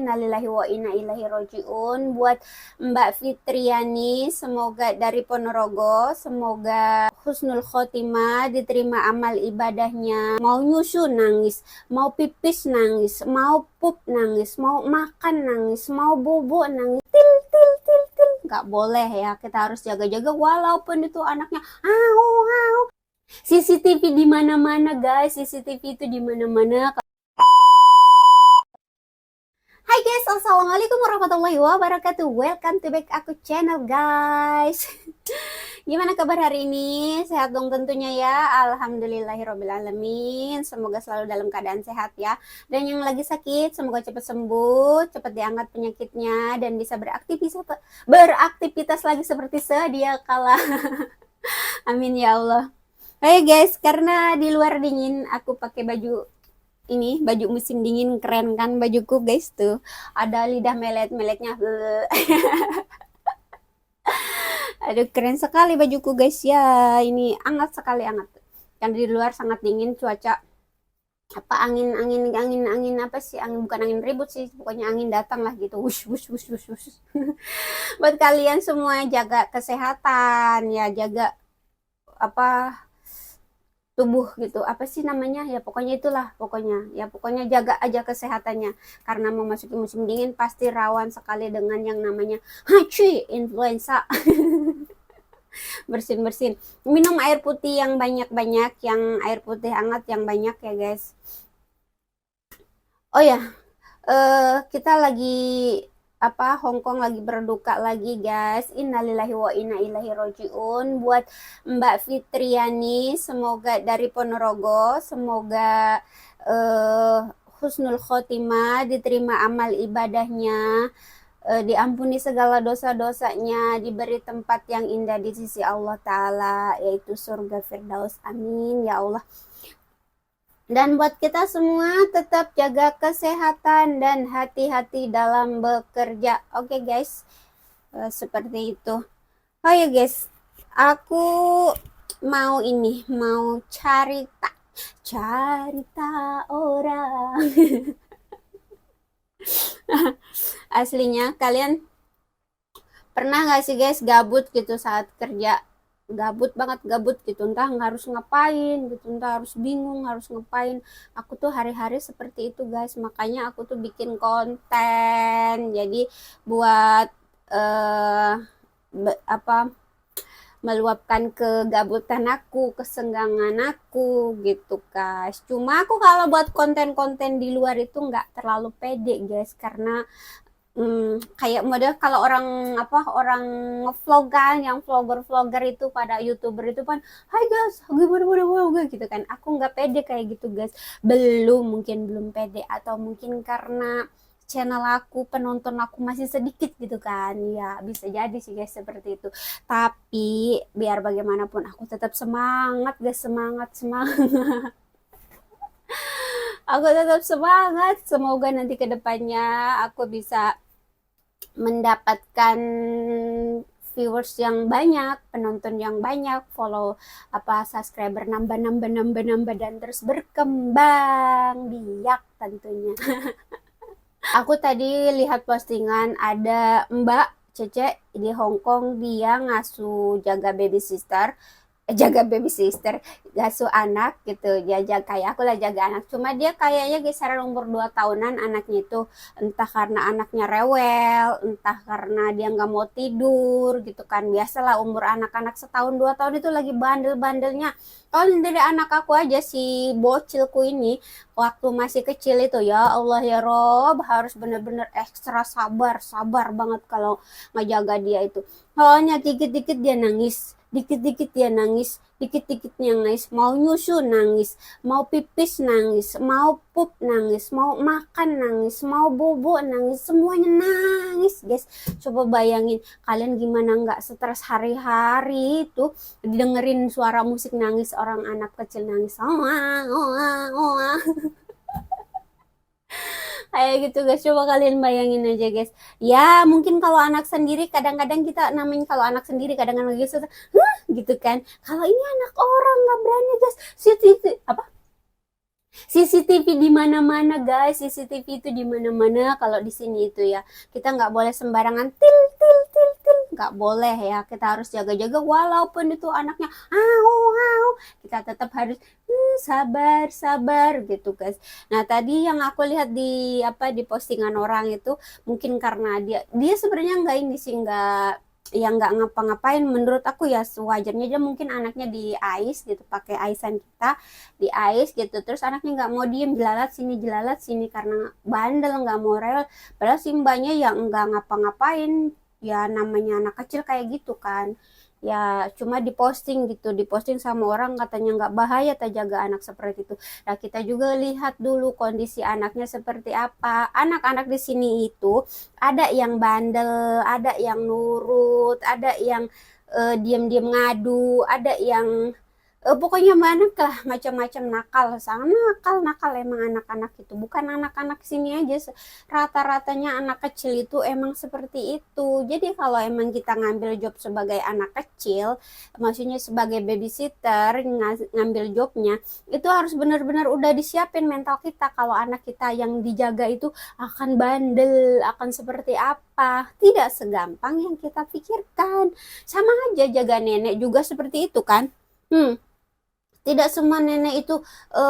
Innalillahi wa inna ilaihi rojiun. Buat Mbak Fitriani, semoga dari Ponorogo, semoga husnul khotimah, diterima amal ibadahnya. Mau nyusu nangis, mau pipis nangis, mau pup nangis, mau makan nangis, mau bobo nangis, til til til til. Nggak boleh ya, kita harus jaga-jaga walaupun itu anaknya au au. CCTV di mana-mana guys, CCTV itu di mana-mana. Hai guys, assalamualaikum warahmatullahi wabarakatuh. Welcome to back aku channel guys. Gimana kabar hari ini? Sehat dong tentunya ya. Alhamdulillahirobbilalamin. Semoga selalu dalam keadaan sehat ya. Dan yang lagi sakit semoga cepat sembuh, cepat diangkat penyakitnya dan bisa beraktivitas lagi seperti sedia kala. Amin ya Allah. Hai guys, karena di luar dingin aku pakai baju ini, baju musim dingin. Keren kan bajuku guys, tuh ada lidah melet-meletnya. Aduh keren sekali bajuku guys ya, ini hangat sekali, hangat kan di luar sangat dingin cuaca. Apa angin apa sih, angin bukan angin ribut sih, pokoknya angin datang lah gitu, wush wush wush wush wush. Buat kalian semua jaga kesehatan ya, jaga apa tubuh gitu, apa sih namanya ya, pokoknya itulah, pokoknya jaga aja kesehatannya karena memasuki musim dingin pasti rawan sekali dengan yang namanya haci influenza. Bersin minum air putih yang banyak-banyak, yang air putih hangat yang banyak ya guys. Oh ya, kita lagi Hongkong lagi berduka lagi guys. Innalillahi wa inna ilaihi rojiun. Buat Mbak Fitriani, semoga dari Ponorogo, semoga husnul khotimah, diterima amal ibadahnya, diampuni segala dosa-dosanya, diberi tempat yang indah di sisi Allah Ta'ala, yaitu surga Firdaus. Amin ya Allah. Dan buat kita semua tetap jaga kesehatan dan hati-hati dalam bekerja. Oke guys, seperti itu. Oh ya guys, aku mau cerita orang. Aslinya kalian pernah gak sih guys gabut gitu saat kerja? Gabut banget, gabut gitu, entah harus ngapain gitu, entah harus bingung harus ngapain. Aku tuh hari-hari seperti itu guys, makanya aku tuh bikin konten jadi buat meluapkan kegabutan aku, kesenggangan aku gitu guys. Cuma aku kalau buat konten-konten di luar itu nggak terlalu pede guys, karena kayak model kalau orang ngevlog kan, yang vlogger itu pada YouTuber itu kan, hai guys gimana gitu kan. Aku nggak pede kayak gitu guys, mungkin belum pede, atau mungkin karena channel aku, penonton aku masih sedikit gitu kan ya, bisa jadi sih guys seperti itu. Tapi biar bagaimanapun aku tetap semangat guys, semangat. Aku tetap semangat, semoga nanti kedepannya aku bisa mendapatkan viewers yang banyak, penonton yang banyak, subscriber nambah dan terus berkembang biak tentunya. Aku tadi lihat postingan ada Mbak Cece di Hongkong, dia jaga baby sister, ngasuh anak gitu ya, kayak aku lah jaga anak. Cuma dia kayaknya kisaran umur 2 tahunan anaknya itu, entah karena anaknya rewel, entah karena dia nggak mau tidur gitu kan. Biasalah umur anak-anak setahun 2 tahun itu lagi bandel-bandelnya. Kalau dari anak aku aja, si bocilku ini waktu masih kecil itu, ya Allah ya Rob, harus bener-bener ekstra sabar banget kalau ngejaga dia itu. Soalnya dikit-dikit dia nangis, dikit-dikitnya nangis, mau nyusu nangis, mau pipis nangis, mau pup nangis, mau makan nangis, mau bobo nangis, semuanya nangis guys. Coba bayangin kalian gimana nggak stres hari-hari itu dengerin suara musik nangis, orang anak kecil nangis, kayak gitu guys. Coba kalian bayangin aja guys ya. Mungkin kalau anak sendiri kadang-kadang kita namanya, kalau anak sendiri kadang-kadang gitu, gitu kan. Kalau ini anak orang nggak berani guys, CCTV di mana-mana guys, CCTV itu di mana-mana. Kalau di sini itu ya, kita nggak boleh sembarangan til til til til, nggak boleh ya. Kita harus jaga-jaga walaupun itu anaknya au au, kita tetap harus sabar sabar gitu guys. Nah tadi yang aku lihat di apa di postingan orang itu, mungkin karena dia sebenarnya nggak ini sih, nggak yang nggak ngapa-ngapain. Menurut aku ya sewajarnya aja, mungkin anaknya di ais gitu, pakai aisan kita di ais gitu, terus anaknya nggak mau diem, jelalat sini karena bandel nggak mau rewel, padahal si mbaknya yang nggak ngapa-ngapain. Ya namanya anak kecil kayak gitu kan, ya cuma diposting gitu, diposting sama orang katanya nggak bahaya tak jaga anak seperti itu. Nah kita juga lihat dulu kondisi anaknya seperti apa. Anak-anak di sini itu ada yang bandel, ada yang nurut, ada yang diam-diam ngadu, ada yang pokoknya banyak lah, macam-macam nakal, sangat nakal nakal emang anak-anak itu. Bukan anak-anak sini aja, rata-ratanya anak kecil itu emang seperti itu. Jadi kalau emang kita ngambil job sebagai anak kecil, maksudnya sebagai babysitter, ngambil jobnya itu harus benar-benar udah disiapin mental kita kalau anak kita yang dijaga itu akan bandel, akan seperti apa. Tidak segampang yang kita pikirkan. Sama aja jaga nenek juga seperti itu kan. Tidak semua nenek itu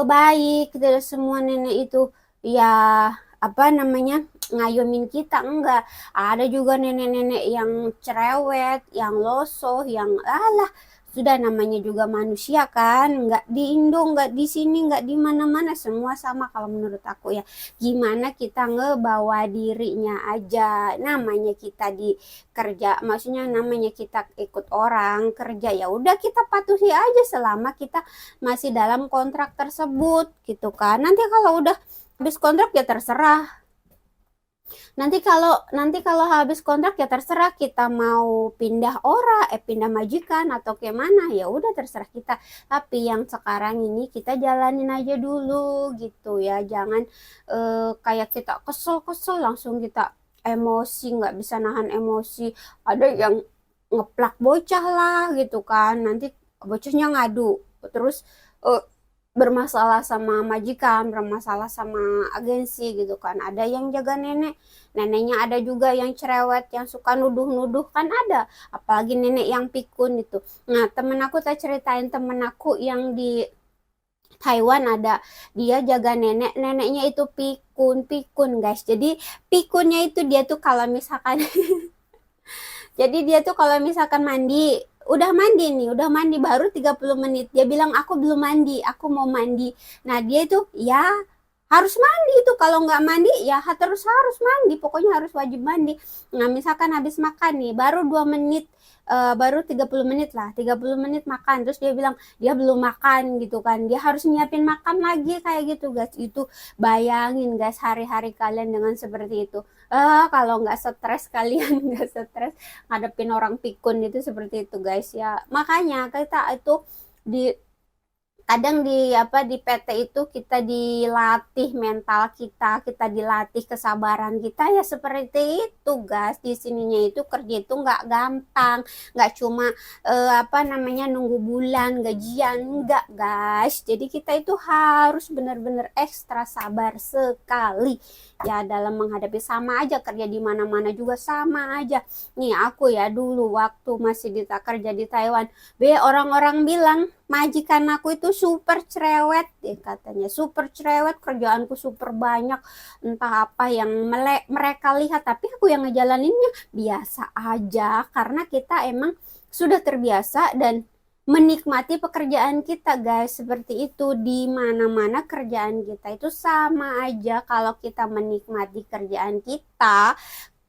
baik, tidak semua nenek itu ya apa namanya ngayomin kita, enggak. Ada juga nenek-nenek yang cerewet, yang losoh, yang alah, sudah namanya juga manusia kan, nggak di Indo, nggak di sini, nggak di mana-mana, semua sama kalau menurut aku ya. Gimana kita ngebawa dirinya aja, namanya kita di kerja, maksudnya namanya kita ikut orang kerja, ya udah kita patuhi aja selama kita masih dalam kontrak tersebut gitu kan. Nanti kalau udah habis kontrak ya terserah. Nanti kalau habis kontrak ya terserah kita mau pindah pindah majikan atau ke mana, ya udah terserah kita. Tapi yang sekarang ini kita jalanin aja dulu gitu ya. Jangan kayak kita kesel-kesel langsung kita emosi, nggak bisa nahan emosi. Ada yang ngeplak bocah lah gitu kan. Nanti bocahnya ngadu terus eh, bermasalah sama majikan, bermasalah sama agensi gitu kan. Ada yang jaga neneknya ada juga yang cerewet, yang suka nuduh-nuduh kan ada. Apalagi nenek yang pikun itu. Nah, temen aku tak ceritain, temen aku yang di Taiwan ada, dia jaga neneknya itu pikun guys. Jadi pikunnya itu dia tuh kalau misalkan jadi dia tuh kalau misalkan udah mandi baru 30 menit. Dia bilang aku belum mandi, aku mau mandi. Nah dia itu ya harus mandi itu, kalau nggak mandi ya terus harus mandi, pokoknya harus wajib mandi. Nah misalkan habis makan nih, baru 2 menit, baru 30 menit lah, 30 menit makan, terus dia bilang dia belum makan gitu kan, dia harus nyiapin makan lagi kayak gitu guys. Itu bayangin guys, hari-hari kalian dengan seperti itu. Kalau nggak stres kalian nggak stres ngadepin orang pikun itu seperti itu guys ya. Makanya kita itu di kadang di apa di PT itu kita dilatih mental kita dilatih kesabaran kita ya, seperti itu guys. Di sininya itu kerja itu nggak gampang, nggak cuma apa namanya nunggu bulan gajian, enggak guys. Jadi kita itu harus benar-benar ekstra sabar sekali ya dalam menghadapi. Sama aja kerja di mana-mana juga sama aja. Nih aku ya dulu waktu masih kerja di Taiwan, orang-orang bilang majikan aku itu super cerewet ya, katanya super cerewet, kerjaanku super banyak, entah apa yang mereka lihat, tapi aku yang ngejalaninnya biasa aja karena kita emang sudah terbiasa dan menikmati pekerjaan kita guys. Seperti itu, di mana-mana kerjaan kita itu sama aja. Kalau kita menikmati kerjaan kita,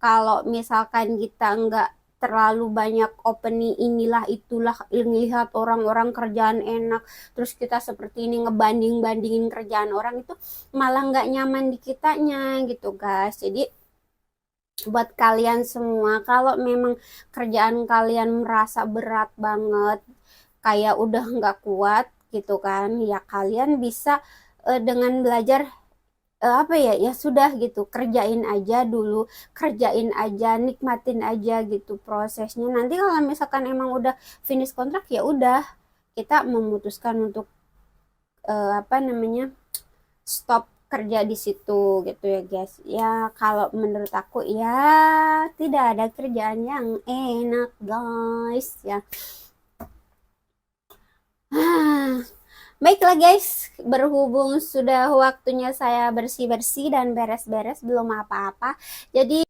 kalau misalkan kita nggak terlalu banyak opening inilah itulah, lihat orang-orang kerjaan enak, terus kita seperti ini ngebanding-bandingin kerjaan orang, itu malah nggak nyaman di kitanya gitu guys. Jadi buat kalian semua, kalau memang kerjaan kalian merasa berat banget, kayak udah nggak kuat gitu kan, ya kalian bisa dengan belajar apa ya, ya sudah gitu, kerjain aja dulu, kerjain aja, nikmatin aja gitu prosesnya. Nanti kalau misalkan emang udah finish kontrak, ya udah kita memutuskan untuk apa namanya stop kerja di situ gitu ya guys. Ya kalau menurut aku ya tidak ada kerjaan yang enak guys ya. Baiklah guys, berhubung sudah waktunya saya bersih-bersih dan beres-beres belum apa-apa. Jadi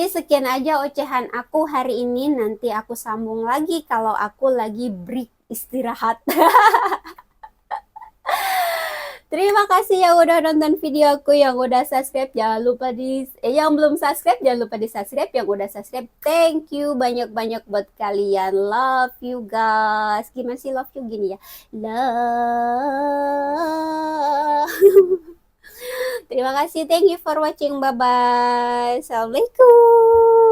sekian aja ocehan aku hari ini. Nanti aku sambung lagi kalau aku lagi break istirahat. Terima kasih yang udah nonton video aku, yang udah subscribe jangan lupa yang belum subscribe jangan lupa di subscribe, yang udah subscribe thank you banyak-banyak buat kalian. Love you guys. Gimana sih love you gini ya? Love. Terima kasih, thank you for watching, bye bye. Assalamualaikum.